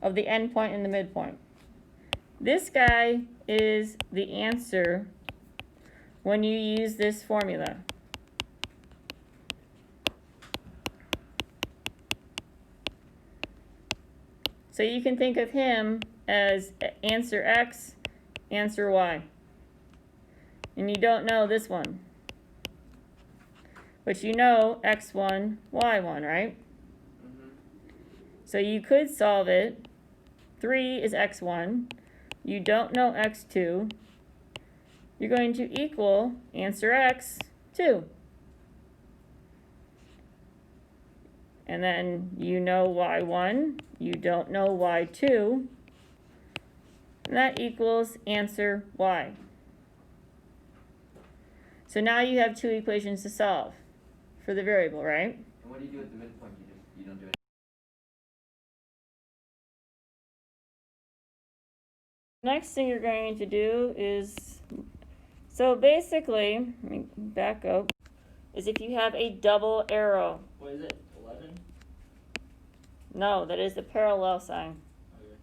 of the endpoint and the midpoint. This guy is the answer when you use this formula. So you can think of him as answer X, answer Y. And you don't know this one. But you know X1, Y1, right? Mm-hmm. So you could solve it. 3 is X1. You don't know X2. You're going to equal answer X, 2. And then you know Y1, you don't know Y2, and that equals answer Y. So now you have two equations to solve for the variable, right? And what do you do at the midpoint? You don't do it. Next thing you're going to do is, so basically, let me back up, is if you have a double arrow. What is it? 11? No, that is the parallel sign. Okay.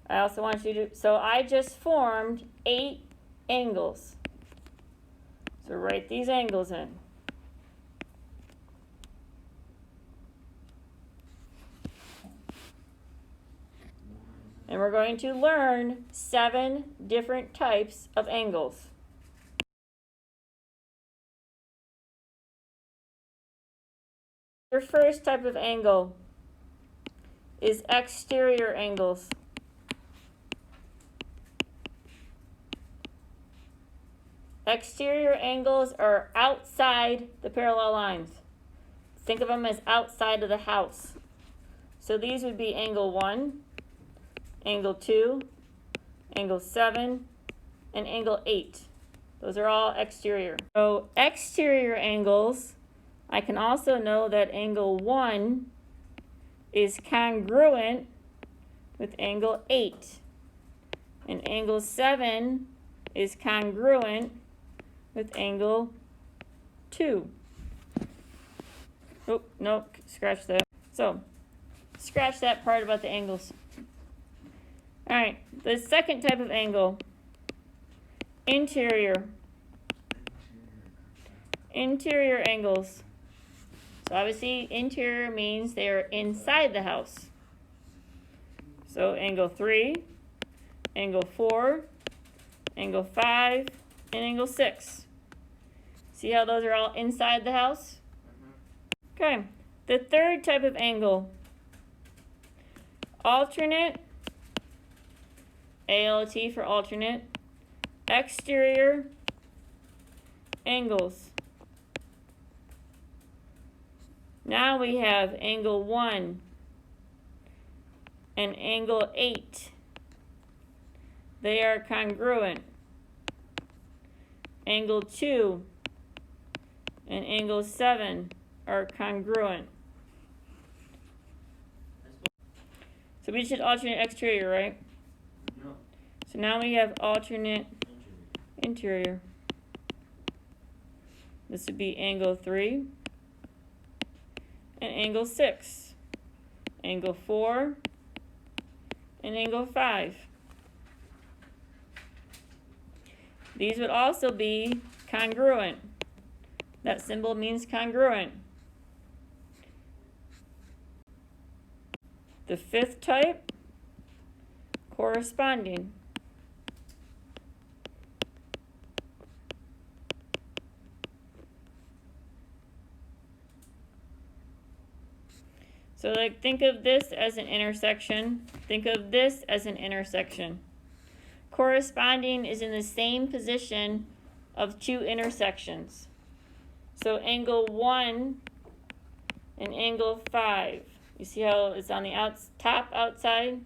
I also want you to, so I just formed 8 angles. So write these angles in. And we're going to learn 7 different types of angles. Your first type of angle is exterior angles. Exterior angles are outside the parallel lines. Think of them as outside of the house. So these would be angle 1, angle 2, angle 7, and angle 8. Those are all exterior. So exterior angles, I can also know that angle 1 is congruent with angle 8. And angle 7 is congruent with angle 2. Oh, no, scratch that. So, scratch that part about the angles. All right, the second type of angle, interior. Interior angles. So obviously interior means they are inside the house. So angle 3, angle 4, angle 5, and angle 6. See how those are all inside the house? Okay, the third type of angle, alternate, ALT for alternate, exterior angles. Now we have angle 1 and angle 8. They are congruent. Angle 2 and angle 7 are congruent. So we should alternate exterior, right? No. So now we have alternate interior. This would be angle 3 and angle 6, angle 4, and angle 5. These would also be congruent. That symbol means congruent. The fifth type, corresponding. So like think of this as an intersection. Think of this as an intersection. Corresponding is in the same position of 2 intersections. So angle 1 and angle 5. You see how it's on the top outside?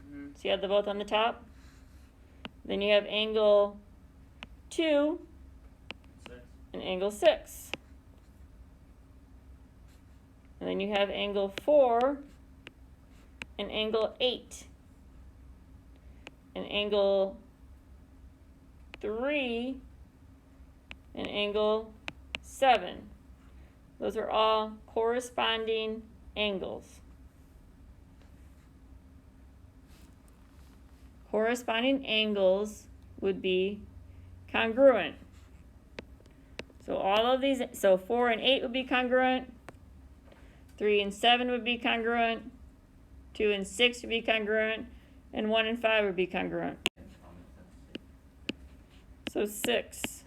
Mm-hmm. So you have the both on the top. Then you have angle 2 and angle 6. And then you have angle 4 and angle 8. And angle 3 and angle 7. Those are all corresponding angles. corresponding angles would be congruent. So all of these, so 4 and 8 would be congruent, 3 and 7 would be congruent, 2 and 6 would be congruent, and 1 and 5 would be congruent. So 6.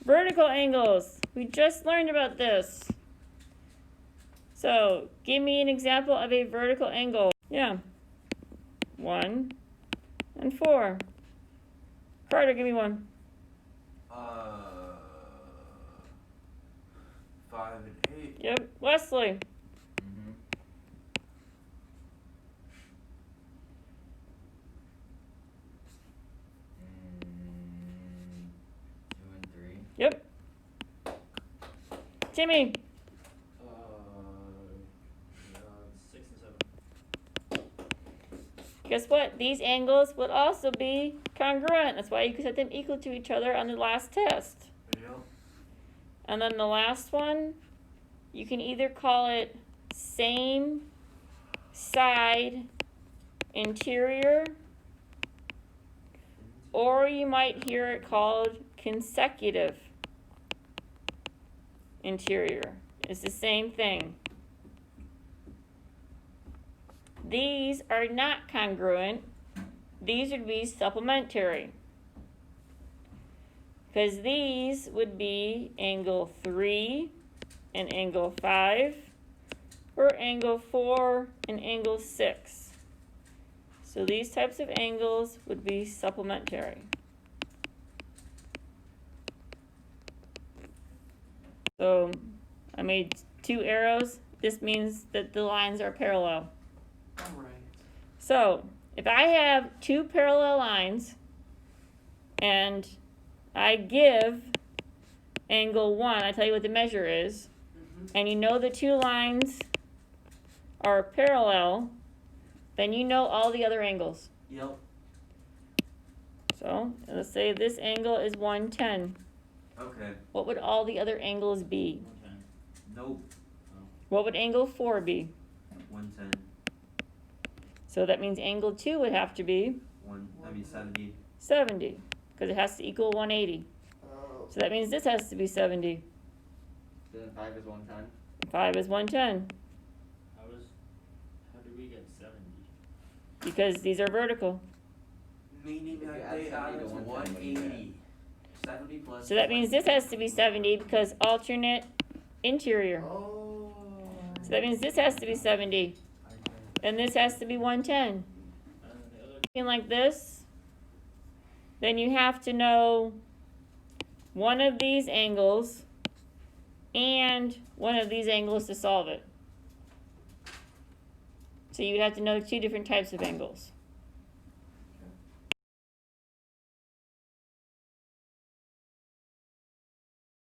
Vertical angles. We just learned about this. So give me an example of a vertical angle. Yeah. 1 and 4. Carter, give me one. 5 and 8. Yep. Wesley. Mm-hmm. 2 and 3. Yep. Timmy. 6 and 7. Guess what? These angles would also be congruent. That's why you could set them equal to each other on the last test. Yep. And then the last one, you can either call it same side interior, or you might hear it called consecutive interior. It's the same thing. These are not congruent. These would be supplementary. Because these would be angle 3 and angle 5, or angle 4 and angle 6. So these types of angles would be supplementary. So I made 2 arrows. This means that the lines are parallel. Alright. So if I have 2 parallel lines and I give angle 1, I tell you what the measure is, and you know the 2 lines are parallel, then you know all the other angles. Yep. So let's say this angle is 110. Okay. What would all the other angles be? 110. Nope. What would angle 4 be? 110. So that means angle 2 would have to be That'd be 70. 70, because it has to equal 180. So that means this has to be 70. Then 5 is 110. 5 is 110, How did we get 70? because these are vertical. Meaning If you that add they 70 added to to 110, what do you get? 180. 70 plus. So that means this has to be 70 because alternate interior. Oh. So that means this has to be 70, and this has to be 110. And the other Something like this, then you have to know one of these angles and one of these angles to solve it. So you would have to know 2 different types of angles.